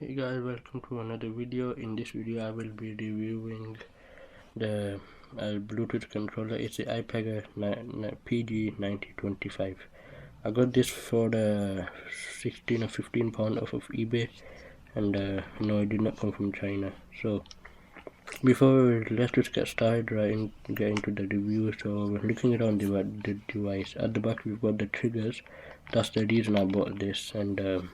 Hey guys, welcome to another video. In this video I will be reviewing the Bluetooth controller. It's the Ipega PG 9025. I got this for the 16 or 15 pound off of eBay, and no, it did not come from China. So let's just get started and get into the review. So we're looking around the device. At the back we've got the triggers. That's the reason I bought this, and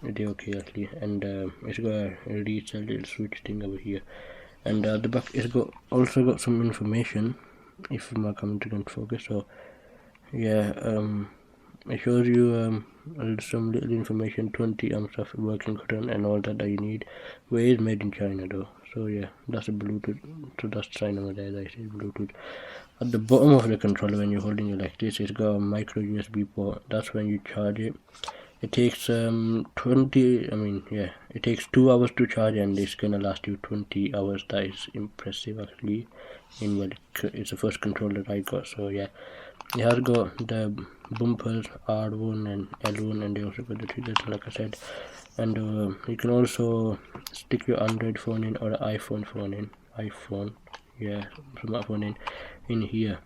they're okay actually, and it's got a little switch thing over here, and at the back it's also got some information if my camera can focus. So yeah, it shows you some little information, 20 amps of working current and all that you need. Where it's made in China though. So yeah, that's a Bluetooth, so that's China over there. I say Bluetooth. At the bottom of the controller, when you're holding it like this, it's got a micro USB port. That's when you charge it. It takes it takes 2 hours to charge, and it's gonna last you 20 hours. That is impressive actually. It's the first controller I got. So yeah, it has got the bumpers R1 and L1, and they also got the triggers like I said, and you can also stick your Android phone in or an smartphone in here.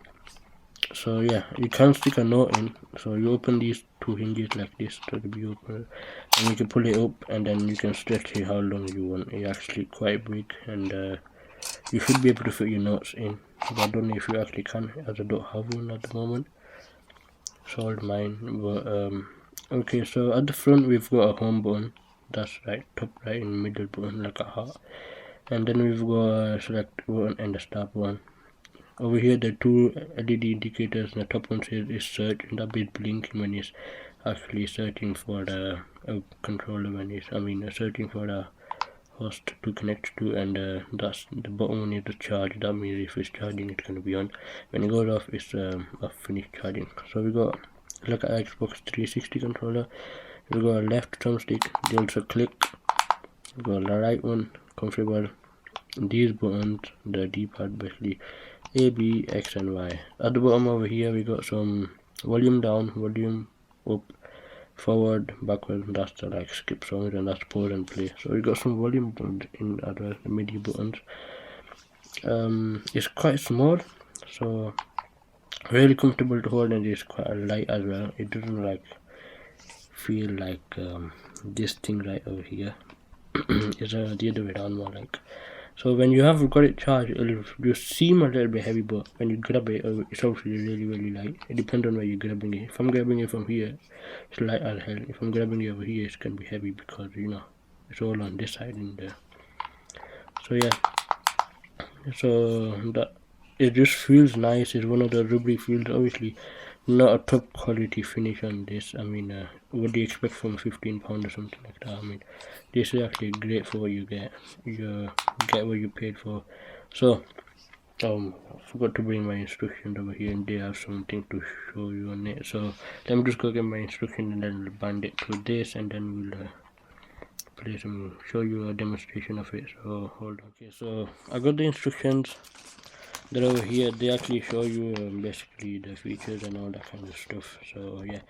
So yeah, you can stick a note in. So you open these two hinges like this to be open, and you can pull it up, and then you can stretch it how long you want. It's actually quite big, and you should be able to fit your notes in, but I don't know if you actually can, as I don't have one at the moment. Sold mine, but okay. So at the front we've got a home button. That's right, top right in the middle button like a heart, and then we've got a select button and a start button. Over here, the two LED indicators. The top one says is search, and that bit blinking when it's actually searching for the controller, when it's searching for the host to connect to, and that's the bottom one is the charge. That means if it's charging, it's gonna be on. When it goes off, it's off, finished charging. So we got like an Xbox 360 controller. We got a left thumbstick. They also click. We got the right one, configure. These buttons, the D-pad basically. A, B, X and Y. At the bottom over here we got some volume down, volume up, forward, backward. That's the like skip songs, and that's pause and play. So we got some volume buttons in as well, the MIDI buttons. It's quite small, so really comfortable to hold, and it's quite light as well. It doesn't like feel like this thing right over here. It's the other way around more like. So when you have got it charged, it'll just seem a little bit heavy, but when you grab it, it's obviously really light. It depends on where you're grabbing it. If I'm grabbing it from here, it's light as hell. If I'm grabbing it over here, it's gonna be heavy because it's all on this side in there. So yeah, so that it just feels nice. It's one of the rubbery feels. Obviously, not a top quality finish on this. What do you expect from £15 or something like that? This is actually great for what you get. You get what you paid for. So I forgot to bring my instructions over here, and they have something to show you on it. So let me just go get my instruction, and then we'll bind it to this, and then we'll show you a demonstration of it. So hold on. Okay, so I got the instructions. They're over here. They actually show you basically the features and all that kind of stuff. So yeah,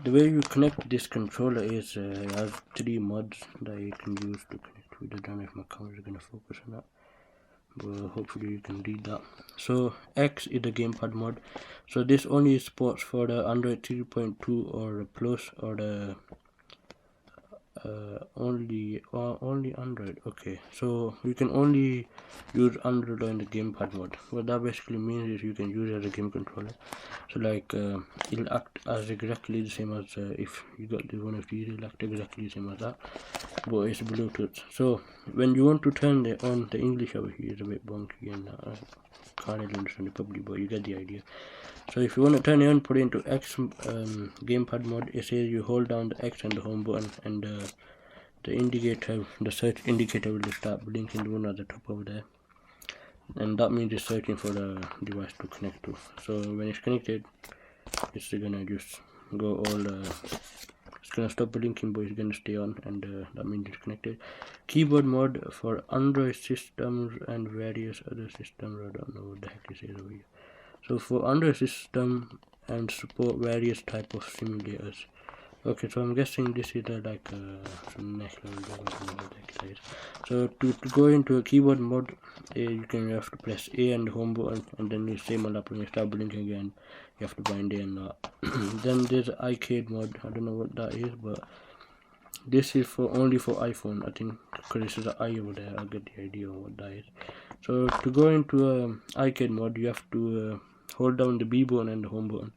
the way you connect this controller is it has 3 mods that you can use to connect with. I don't know if my camera is gonna focus on that, but hopefully you can read that. So X is the gamepad mod. So this only supports for the Android 3.2 or plus, or the only Android. Okay, so you can only use Android in the gamepad mode. What that basically means is you can use it as a game controller. So like it'll act as exactly the same as if you got this one of these. It'll act exactly the same as that, but it's Bluetooth. So when you want to turn it on, the English over here is a bit bonky, and can't really understand it probably, but you get the idea. So if you want to turn it on, put it into X gamepad mode. It says you hold down the X and the home button, and the indicator, the search indicator, will start blinking, the one at the top over there, and that means it's searching for the device to connect to. So when it's connected, it's gonna just go it's gonna stop blinking, but it's gonna stay on, and that means it's connected. Keyboard mode for Android systems and various other systems. I don't know what the heck it says over here. So for Android system and support various type of simulators. Okay, so I'm guessing this is like some next level exercise. So to go into a keyboard mode, you can have to press A and the home button, and then you same on up when you start blinking again. You have to bind A and then there's arcade mode. I don't know what that is, but this is for only for iPhone. I think because this is an I over there. I'll get the idea of what that is. So to go into arcade mode, you have to hold down the B button and the home button,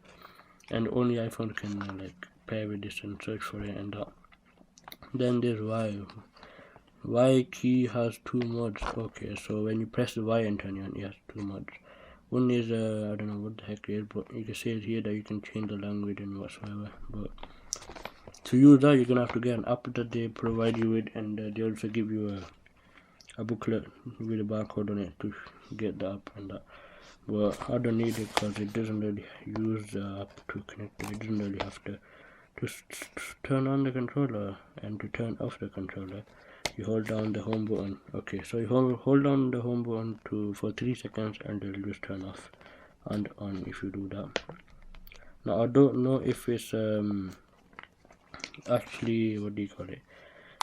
and only iPhone can like pair with this and search for it and that. Then there's Y key has two modes. Okay, so when you press the Y and turn on, it has two modes. One is I don't know what the heck it is, but you can see here that you can change the language and whatsoever. But to use that, you're gonna have to get an app that they provide you with, and they also give you a booklet with a barcode on it to get the app and that. But I don't need it because it doesn't really use the app to connect to it. It doesn't really have to turn on the controller, and to turn off the controller you hold down the home button. Okay, so you hold down the home button for 3 seconds and it'll just turn off and on if you do that. Now I don't know if it's actually, what do you call it,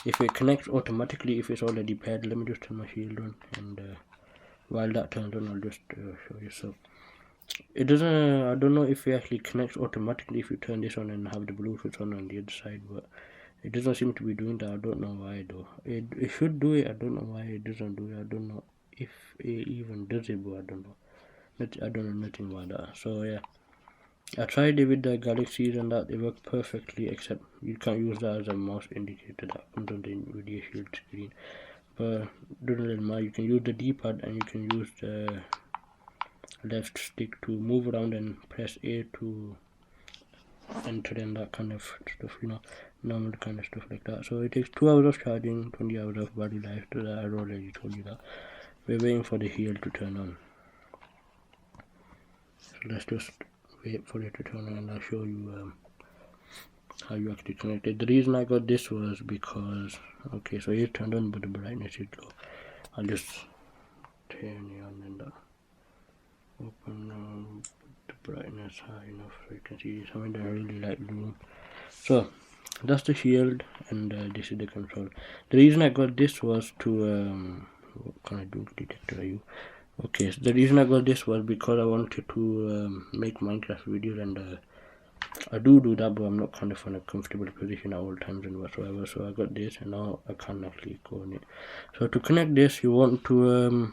if it connects automatically if it's already paired. Let me just turn my shield on, and while that turns on I'll just show you. So it doesn't, I don't know if it actually connects automatically if you turn this on and have the Bluetooth on the other side, but it doesn't seem to be doing that. I don't know why though. It should do it. I don't know why it doesn't do it. I don't know if it even does it, but I don't know. I don't know nothing about that. So yeah, I tried it with the Galaxies and that, it worked perfectly, except you can't use that as a mouse indicator that comes on the nvidia shield screen. But doesn't really matter. You can use the D-pad and you can use the left stick to move around and press A to enter and that kind of stuff, you know, normal kind of stuff like that. So it takes 2 hours of charging, 20 hours of battery life. I already told you that. We're waiting for the heel to turn on. So let's just wait for it to turn on and I'll show you how you actually connect it. The reason I got this was because, okay, so it turned on but the brightness is low. I'll just turn it on and open the brightness high enough so you can see something that I really like doing. So that's the shield, and this is the control. The reason I got this was to what kind of Duke detector are you? Okay, so the reason I got this was because I wanted to make Minecraft videos, and I do that, but I'm not kind of in a comfortable position at all times and whatsoever. So I got this, and now I can actually go on it. So to connect this, you want to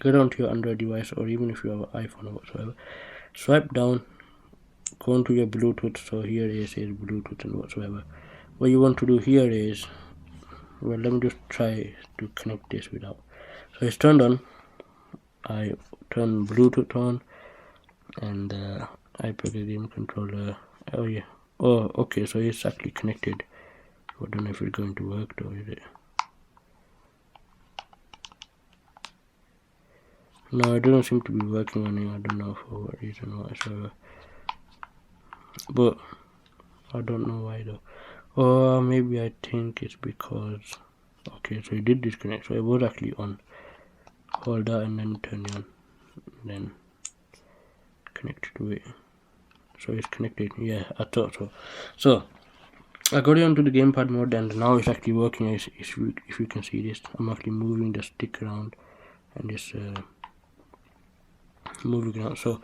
get onto your Android device, or even if you have an iPhone or whatsoever, swipe down, go onto your Bluetooth. So here it says Bluetooth and whatsoever. What you want to do here is, well, let me just try to connect this without. So it's turned on. I turn Bluetooth on, and Ipega game controller. Oh yeah. Oh, okay. So it's actually connected. I don't know if it's going to work though, is it? No, it doesn't seem to be working on it. I don't know for what reason whatsoever. But I don't know why though. Or maybe I think it's because, okay, so it did disconnect. So it was actually on. Hold that and then turn it on. Then connect to it. So it's connected. Yeah, I thought so. So I got it onto the gamepad mode, and now it's actually working. If you can see this, I'm actually moving the stick around, and it's moving around. So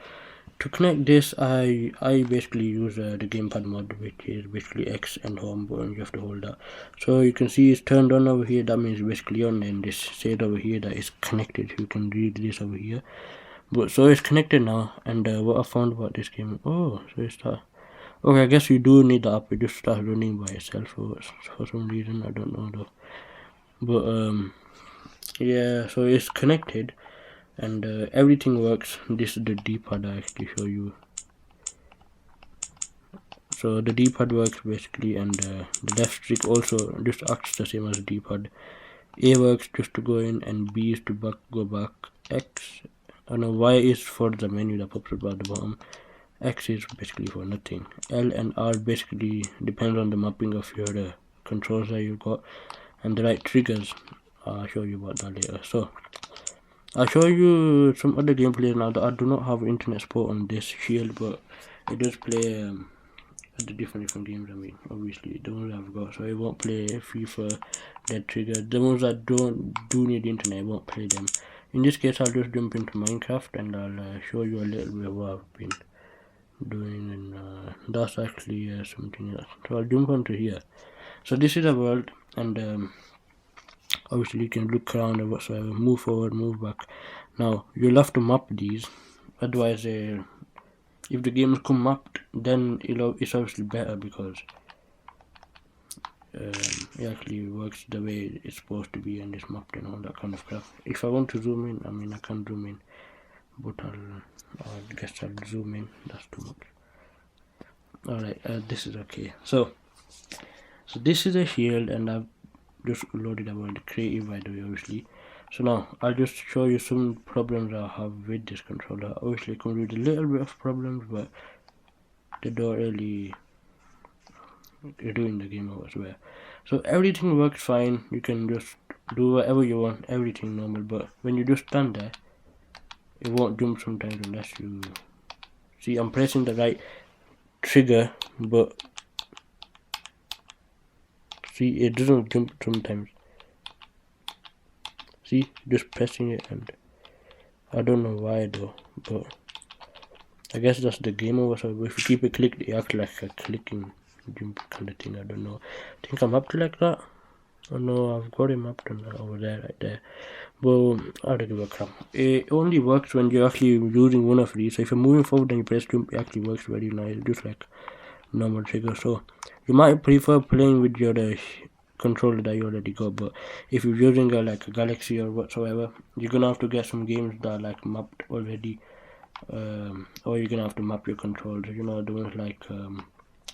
to connect this, I basically use the gamepad mode, which is basically X and home button. You have to hold that. So you can see it's turned on over here. That means basically on, and this said over here that it's connected. You can read this over here. But so it's connected now, and what I found about this game, oh, so it's that. Okay, I guess you do need the app. It just starts running by itself for some reason. I don't know though. But yeah, so it's connected, and everything works. This is the D-pad I actually show you. So the D-pad works basically, and the left stick also just acts the same as the D-pad. A works just to go in, and B is to go back. X, Y is for the menu that pops up at the bottom. X is basically for nothing. L and R basically depends on the mapping of your controls that you got, and the right triggers. I'll show you about that later. So I'll show you some other gameplay now. That I do not have internet support on this shield, but it does play the different games. I mean, obviously the ones I've got, so I won't play FIFA, Dead Trigger. The ones that do need internet, I won't play them. In this case, I'll just jump into Minecraft and I'll show you a little bit of what I've been doing, and that's actually something else. So I'll jump onto here. So this is a world, and obviously you can look around and whatsoever, move forward, move back. Now you'll have to map these, otherwise if the games come mapped, then it's obviously better, because it actually works the way it's supposed to be and it's mapped and all that kind of crap. If I want to zoom in, I mean I can zoom in, but I guess I'll zoom in, that's too much. Alright, this is okay. So this is a shield, and I've just loaded about creative, by the way, obviously. So now I'll just show you some problems I have with this controller. Obviously it comes with a little bit of problems, but they don't really ruin the game or whatsoever. So everything works fine, you can just do whatever you want, everything normal, but when you just stand there, it won't jump sometimes unless you see I'm pressing the right trigger, but see it doesn't jump sometimes. See, just pressing it, and I don't know why though, but I guess that's the game over. So if you keep it clicked, it acts like a clicking jump kind of thing. I don't know, I think I'm up to like that. Oh no, I've got him up to over there, right there. But I don't give a crap. It only works when you're actually using one of these. So if you're moving forward and you press jump, it actually works very nice, just like normal trigger. So you might prefer playing with your controller that you already got, but if you're using like a Galaxy or whatsoever, you're gonna have to get some games that are like mapped already, or you're gonna have to map your controller. You know, the ones like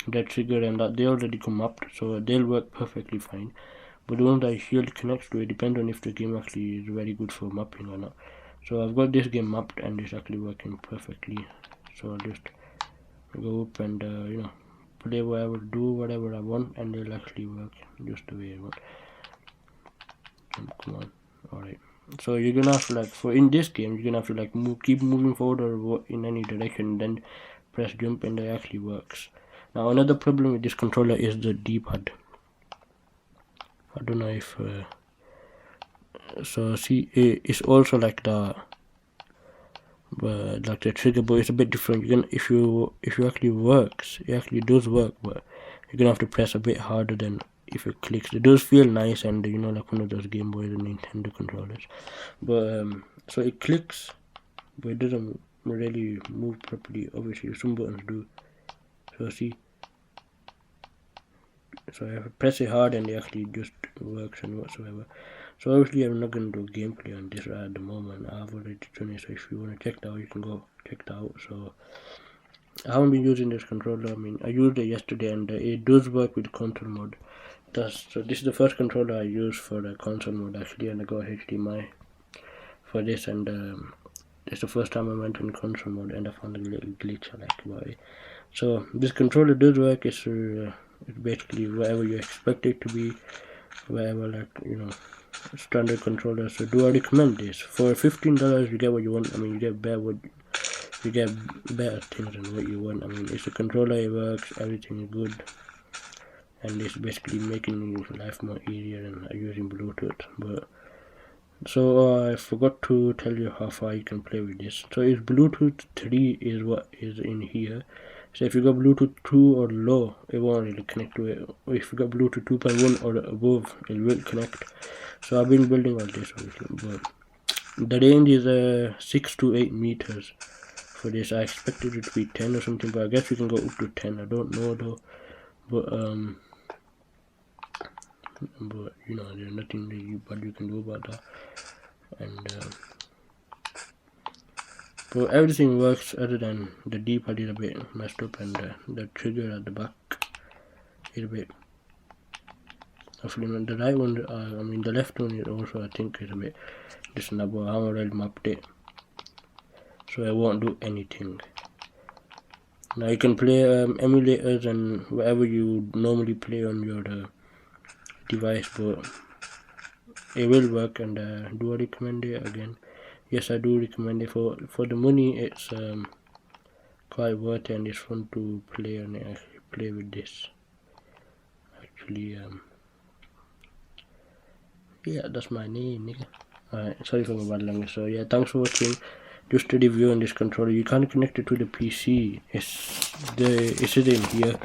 Dead Trigger and that, they already come mapped, so they'll work perfectly fine. But the one that Shield connects to, it depends on if the game actually is very good for mapping or not. So I've got this game mapped and it's actually working perfectly. So I'll just go up and you know, play whatever, do whatever I want, and it'll actually work just the way I want. Come on. Alright, so you're gonna have to, like, for in this game, you're gonna have to like keep moving forward or in any direction, then press jump, and it actually works. Now another problem with this controller is the D-pad. I don't know if so see, it's also like the like the trigger, but it's a bit different. You can, if you actually works, it actually does work, but you're gonna have to press a bit harder than if it clicks. It does feel nice, and you know, like one of those Game Boy and Nintendo controllers, but so it clicks, but it doesn't really move properly. Obviously some buttons do. So see, so I press it hard and it actually just works and whatsoever. So obviously I'm not going to do gameplay on this right at the moment. I've already done it, so if you want to check that out, you can go check that out. So I haven't been using this controller. I mean, I used it yesterday, and it does work with console mode. So this is the first controller I use for the console mode actually, and I got HDMI for this, and it's the first time I went in console mode, and I found a little glitch I like about it. So this controller does work. It's basically whatever you expect it to be, whatever, like, you know, standard controller. So do I recommend this? For $15 you get what you want. I mean, you get better things than what you want. I mean, it's a controller, it works, everything is good, and it's basically making life more easier than using Bluetooth. But so I forgot to tell you how far you can play with this. So it's Bluetooth 3 is what is in here. So if you got Bluetooth 2 or low, it won't really connect to it. Or if you got Bluetooth 2.1 or above, it will connect. So I've been building all this obviously, but the range is 6 to 8 meters for this. I expected it to be 10 or something, but I guess we can go up to 10. I don't know though, but you know, there's nothing that you can do about that. And but everything works other than the D-pad is a bit messed up, and the trigger at the back is a bit. Hopefully the right one, I mean the left one is also, I think, is a bit distant, but I haven't really mapped it, so I won't do anything. Now you can play emulators and whatever you normally play on your device, but it will work. And do I recommend it? Again, yes, I do recommend it. For the money, it's quite worth it, and it's fun to play on it. play with this. Actually, yeah, that's my name, nigga. Alright, sorry for my bad language. So yeah, thanks for watching. Just a review on this controller. You can't connect it to the PC. It's in here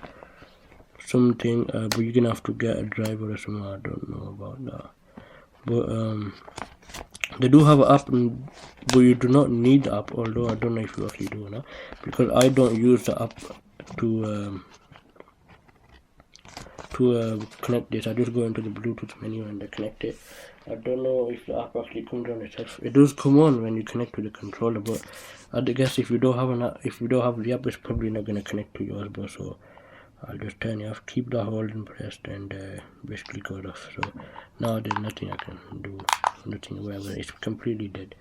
something, but you're gonna have to get a driver or something. I don't know about that. But they do have an app, but you do not need the app. Although I don't know if you actually do or not, because I don't use the app to connect this. I just go into the Bluetooth menu and I connect it. I don't know if the app actually comes on itself. It does come on when you connect to the controller, but I guess if you don't have an app, if you don't have the app, it's probably not gonna connect to yours. But so I'll just turn it off, keep the hold and pressed, and basically go off. So now there's nothing I can do, nothing whatever. It's completely dead.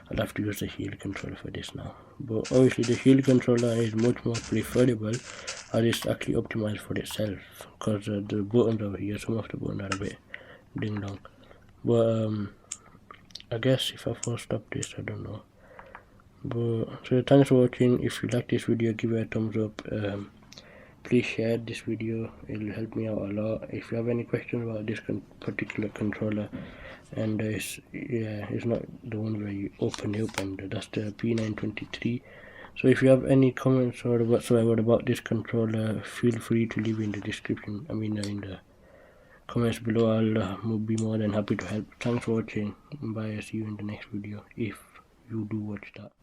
I'll have to use the heel controller for this now. But obviously the heel controller is much more preferable, as it's actually optimized for itself, because the buttons over here, some of the buttons are a bit ding dong. But I guess if I force stop this, I don't know. But so thanks for watching. If you like this video, give it a thumbs up. Please share this video, it'll help me out a lot. If you have any questions about this particular controller, and it's not the one where you open it up, and that's the P923. So if you have any comments or whatsoever about this controller, feel free to leave in the description, in the comments below. I'll be more than happy to help. Thanks for watching. Bye. See you in the next video if you do watch that.